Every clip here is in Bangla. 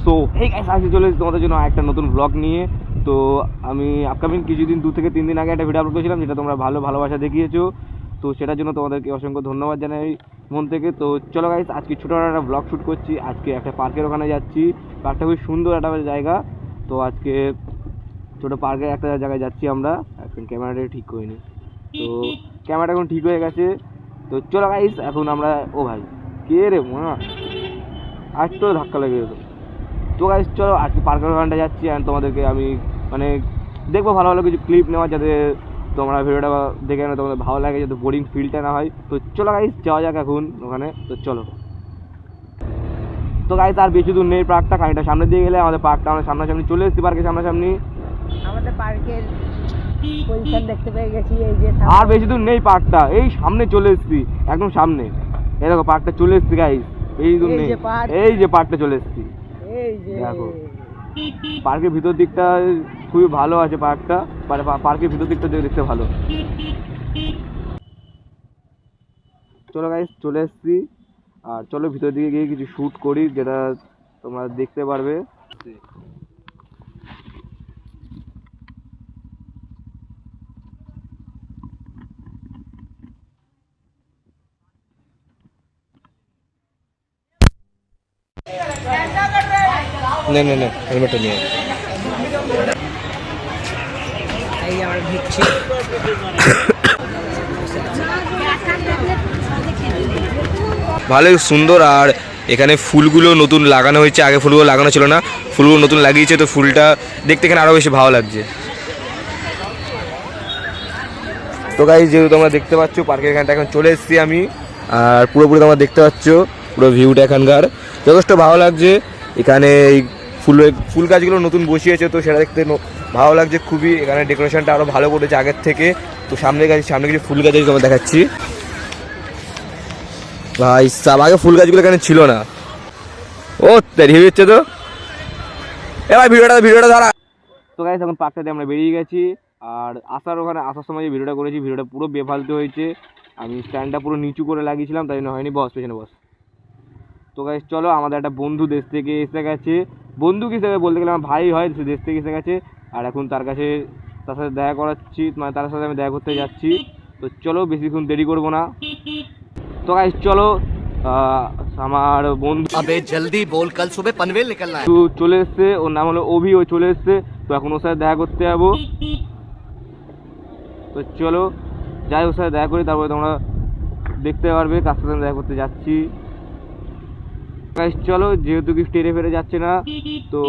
সো এই গাইস আজকে চলে এসেছি তোমাদের জন্য একটা নতুন ব্লগ নিয়ে। তো আমি আপকামিং কিছুদিন 2 থেকে 3 দিন আগে একটা ভিডিও আপলোড করেছিলাম, যেটা তোমরা ভালোবাসা দেখিয়েছো। তো সেটার জন্য তোমাদেরকে অসংখ্য ধন্যবাদ জানাই মন থেকে। তো চলো গাইস, আজকে ছোটো একটা ব্লগ শ্যুট করছি। আজকে একটা পার্কের ওখানে যাচ্ছি। পার্কটা খুবই সুন্দর একটা জায়গা। তো আজকে ছোটো পার্কের একটা জায়গায় যাচ্ছি আমরা। এখন ক্যামেরাটা ঠিক করিনি, তো ক্যামেরাটা এখন ঠিক হয়ে গেছে। তো চলো গাইস, এখন আমরা ও ভাই কে রে মনে আজ তো ধাক্কা লেগে যেত। তো গাইস চলো আজকে পার্কের ওখানটা যাচ্ছি, অ্যান্ড তোমাদেরকে আমি মানে দেখবো ভালো ভালো কিছু ক্লিপ নেওয়া, যাতে তোমরা ভিডিওটা দেখে না তোমাদের ভালো লাগে, যাতে বোরিং ফিলটা না হয়। তো চলো গাইস যাওয়া যাক এখন ওখানে। তো চলো। তো গাইস আর বেশি দূর নেই পার্কটা, খানিকটা সামনে দিয়ে গেলে আমাদের পার্কটা, আমরা সামনাসামনি চলে এসেছি পার্কের সামনাসামনি। আমাদের পার্কের পজিশন দেখতে পেয়ে গেছি। এই যে আর বেশি দূর নেই পার্কটা, এই সামনে চলে এসেছি, একদম সামনে। এই দেখো পার্কটা চলে এসেছি গাইস, বেশি দূর নেই। এই যে পার্কটা চলে এসেছি, দেখো পার্কের ভিতর দিকটা খুবই ভালো আছে। পার্কটা পার্কের ভিতর দিকটা দেখতে ভালো। চলো গাইস চলে এসেছি, আর চলো ভিতর দিকে গিয়ে কিছু শ্যুট করি, যেটা তোমরা দেখতে পারবে। না হেলমেটটা নিয়ে এই আমরা ঢুকছি। ভালোই সুন্দর। আর এখানে ফুলগুলো নতুন লাগানো হয়েছে, আগে ফুলগুলো লাগানো ছিল না, ফুলগুলো নতুন লাগিয়েছে। তো ফুলটা দেখতে এখানে আরও বেশি ভালো লাগছে। তো গাইস যেহেতু তোমরা দেখতে পাচ্ছ পার্কের এখানটা এখন চলে এসেছি আমি, আর পুরোপুরি তোমরা দেখতে পাচ্ছ পুরো ভিউটা এখানকার যথেষ্ট ভালো লাগছে। এখানে এই ফুল গাছগুলো নতুন বসিয়েছে, তো সেটা দেখতে ভালো লাগছে খুবই। এখানে ডেকোরেশনটা আরও ভালো করেছে আগের থেকে। তো সামনে কিছু ফুল গাছ তোমার দেখাচ্ছি ভাই সাব, আগে ফুল গাছগুলো এখানে ছিল না। ও হেভি হচ্ছে তো এবার ভিডিওটা ধরা। তো গাইস এখন পার্কটা দিয়ে আমরা বেরিয়ে গেছি, আর আসার সময় যে ভিডিওটা করেছি, ভিডিওটা পুরো বেফালতু হয়েছে। আমি স্ট্যান্ডটা পুরো নিচু করে লাগিয়েছিলাম, তাই জন্য হয়নি। বস পেছনে বস। তো গাইস চলো, আমাদের একটা বন্ধু দেশ থেকে এসে গেছে। বন্ধু হিসেবে বলতে গেলে আমার ভাই হয়, সে দেশ থেকে এসে গেছে। আর এখন তার সাথে দেখা করাচ্ছি, মানে তার সাথে আমি দেখা করতে যাচ্ছি। তো চলো বেশিক্ষণ দেরি করবো না। তো গাইস চলো, আমার বন্ধু अबे जल्दी बोल कल सुबह पनवेल निकलना है। চলে এসছে, ওর নাম হলো অভি, ও চলে এসছে। তো এখন ওর সাথে দেখা করতে যাবো। তো চলো যাই, ওর সাথে দেখা করি, তারপরে তোমরা দেখতে পারবে কার সাথে দেখা করতে যাচ্ছি। গাইস চলো, যেহেতু কি টেরে ফেরে যাচ্ছে না, তো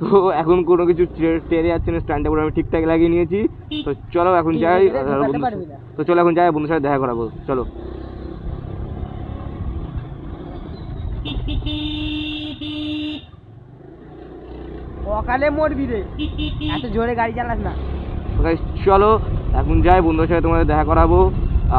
তো এখন কোনো কিছু টেরে যাচ্ছে না, স্ট্যান্ডটা পুরো আমি ঠিকঠাক লাগিয়ে নিয়েছি। তো চলো এখন যাই, তো চলো এখন যাই বন্ধুর সাথে দেখা করাবো। চলো সকালে মরবি রে, এত জোরে গাড়ি চালাস না। চলো এখন যাই, বন্ধুদের সাথে তোমাদের দেখা করাবো।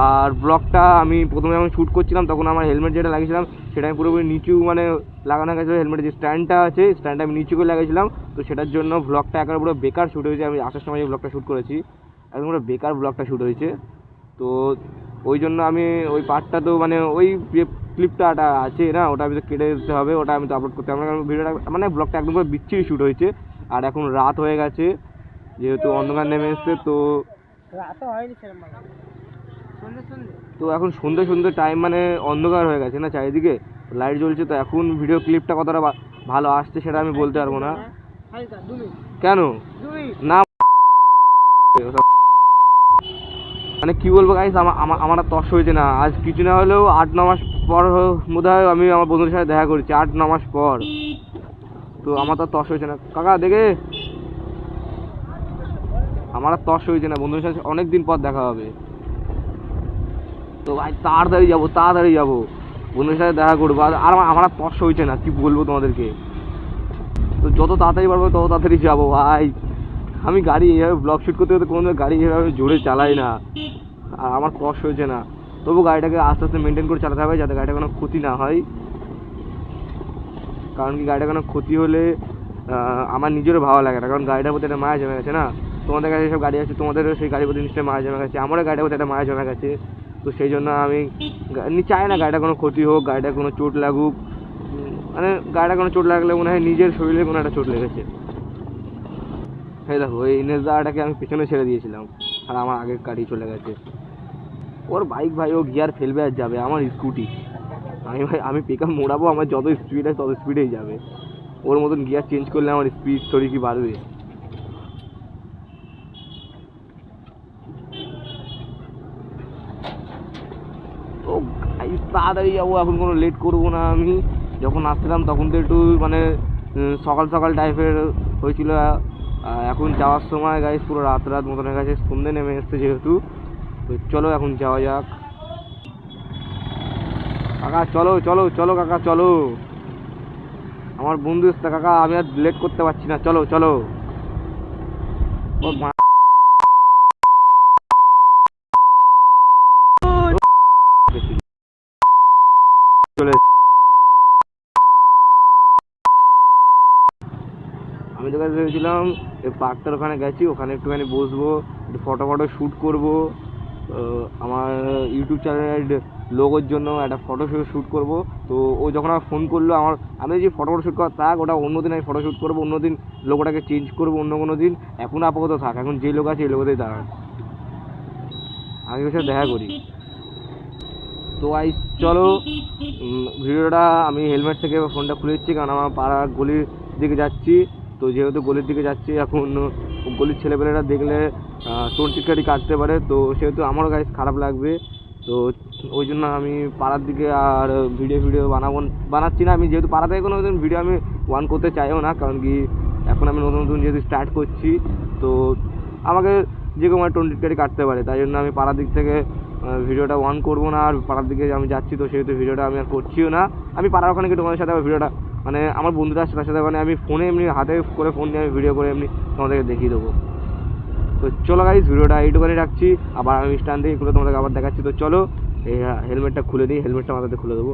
আর ব্লগটা আমি প্রথমে যখন শ্যুট করছিলাম, তখন আমার হেলমেট যেটা লাগিয়েছিলাম সেটা আমি পুরোপুরি নিচু মানে লাগানো গেছিলো। হেলমেটের যে স্ট্যান্ডটা আছে, স্ট্যান্ডটা আমি নিচু করে লাগিয়েছিলাম। তো সেটার জন্য ব্লগটা একেবারে পুরো বেকার শ্যুট হয়েছে। আমি আসার সময় যে ব্লগটা শ্যুট করেছি, একদম পুরো বেকার ব্লগটা শ্যুট হয়েছে। তো ওই জন্য আমি ওই পার্টটা, তো মানে ওই যে ক্লিপটা আছে না, ওটা আমি তো কেটে দিতে হবে, ওটা আমি তো আপলোড করতে হবে। ভিডিওটা মানে ব্লগটা একদম পুরো বিচ্ছিরি শ্যুট হয়েছে। আর এখন রাত হয়ে গেছে, যেহেতু অন্ধকার নেমে এসছে। তো তো এখন সন্ধ্যে টাইম, মানে অন্ধকার হয়ে গেছে না, চারিদিকে লাইট জ্বলছে। তো এখন ভিডিও ক্লিপটা কতটা ভালো আসছে সেটা আমি বলতে পারবো না। কেন না মানে কি বলবো গাইস, আমার তস হয়েছে না। আজ কিছু না হলেও 8-9 মাস পর বোধ হয় আমি আমার বন্ধুদের সাথে দেখা করেছি, 8-9 মাস পর। তো আমার তো তস হয়েছে না কাকা, দেখে আমার আর তস হয়েছে না, বন্ধুদের সাথে অনেকদিন পর দেখা হবে। তো ভাই তাড়াতাড়ি যাবো বন্ধুদের সাথে দেখা করবো। আর আমার আর তস হয়েছে না, কি বলবো তোমাদেরকে। তো যত তাড়াতাড়ি পারবো তত তাড়াতাড়ি যাবো ভাই। আমি গাড়ি এইভাবে ব্লগ শ্যুট করতে করতে কোনো গাড়ি এইভাবে জোরে চালাই না, আর আমার কষ্ট হয়েছে না। তবু গাড়িটাকে আস্তে আস্তে মেনটেন করে চালাতে হবে, যাতে গাড়িটা কোনো ক্ষতি না হয়। কারণ কি গাড়িটা কোনো ক্ষতি হলে আমার নিজেরও ভালো লাগে না, কারণ গাড়িটার প্রতি একটা মায়া জমে গেছে না। তোমাদের কাছে যেসব গাড়ি আছে, তোমাদেরও সেই গাড়ির প্রতি নিশ্চয়ই মায়া জমে গেছে, আমারও গাড়িটার প্রতি একটা মায়া জমে গেছে। তো সেই জন্য আমি চাই না গাড়িটা কোনো ক্ষতি হোক, গাড়িটা কোনো চোট লাগুক। মানে গাড়িটা কোনো চোট লাগলে মনে হয় নিজের শরীরে কোনো একটা চোট লেগেছে। এই দেখো এই ইনেশ দাটাকে আমি পেছনে ছেড়ে দিয়েছিলাম আর আমার আগের গাড়ি চলে গেছে। ওর বাইক ভাই, ও গিয়ার ফেলবে আর যাবে, আমার স্কুটি আমি পিক আপ মোড়াবো, আমার যত স্পিড আছে তত স্পিডেই যাবে। ওর মতন গিয়ার চেঞ্জ করলে আমার স্পিড থরি কি বাড়বে? তো তাড়াতাড়ি যাবো, এখন কোনো লেট করবো না। আমি যখন আসছিলাম তখন তো একটু মানে সকাল সকাল টাইপের হয়েছিল, এখন যাওয়ার সময় গাইস পুরো রাত রাত মতন হয়ে গেছে, সন্ধ্যে নেমে এসছে যেহেতু। তো চলো এখন যাওয়া যাক। কাকা চলো চলো চলো কাকা চলো, আমার বন্ধু এসছে কাকা, আমি আর লেট করতে পারছি না, চলো চলো। ও চলে আমি তো কাছে ভেবেছিলাম এই পার্কটার ওখানে গেছি, ওখানে একটুখানি বসবো, একটু ফটো শ্যুট করবো, আমার ইউটিউব চ্যানেলের লোগোর জন্য একটা ফটো শ্যুট করবো। তো ও যখন আমার ফোন করলো, আমি যে ফটো শ্যুট করা থাক, ওটা অন্যদিন আমি ফটো শ্যুট করবো, অন্যদিন লোগোটাকে চেঞ্জ করবো অন্য কোনো দিন। এখন আপাতত থাক, এখন যে লোক আছে এই লোগোতেই দাঁড়ান, আমি ওর সাথে দেখা করি। তো গাইস চলো ভিডিওটা, আমি হেলমেট থেকে ফোনটা খুলে দিচ্ছি কারণ আমার পাড়ার গলির দিকে যাচ্ছি। তো যেহেতু গলির দিকে যাচ্ছি, এখন গলির ছেলেপেলেরা দেখলে টোনটিকারি কাটতে পারে, তো সেহেতু আমারও গাইস খারাপ লাগবে। তো ওই জন্য আমি পাড়ার দিকে আর ভিডিও বানাচ্ছি না। আমি যেহেতু পাড়া থেকে কোনো ভিডিও আমি ওয়ান করতে চাইও না, কারণ কি এখন আমি নতুন নতুন যেহেতু স্টার্ট করছি, তো আমাকে যে কোনো টোনটিকারি কাটতে পারে, তাই জন্য আমি পাড়ার দিক থেকে ভিডিওটা অন করবো না। আর পাড়ার দিকে আমি যাচ্ছি, তো সেহেতু ভিডিওটা আমি আর করছিও না। আমি পাড়ার ওখানে গিয়ে তোমাদের সাথে ভিডিওটা মানে আমার বন্ধুদের সাথে মানে আমি ফোনে এমনি হাতে করে ফোন নিয়ে আমি ভিডিও করে এমনি তোমাদেরকে দেখিয়ে দেবো। তো চলো গাইস ভিডিওটা এইটুখানি রাখছি, আবার আমি স্ট্যান্ড থেকে খুলে তোমাদেরকে আবার দেখাচ্ছি। তো চলো এই হেলমেটটা খুলে দিই, হেলমেটটা মাথাতে খুলে দেবো।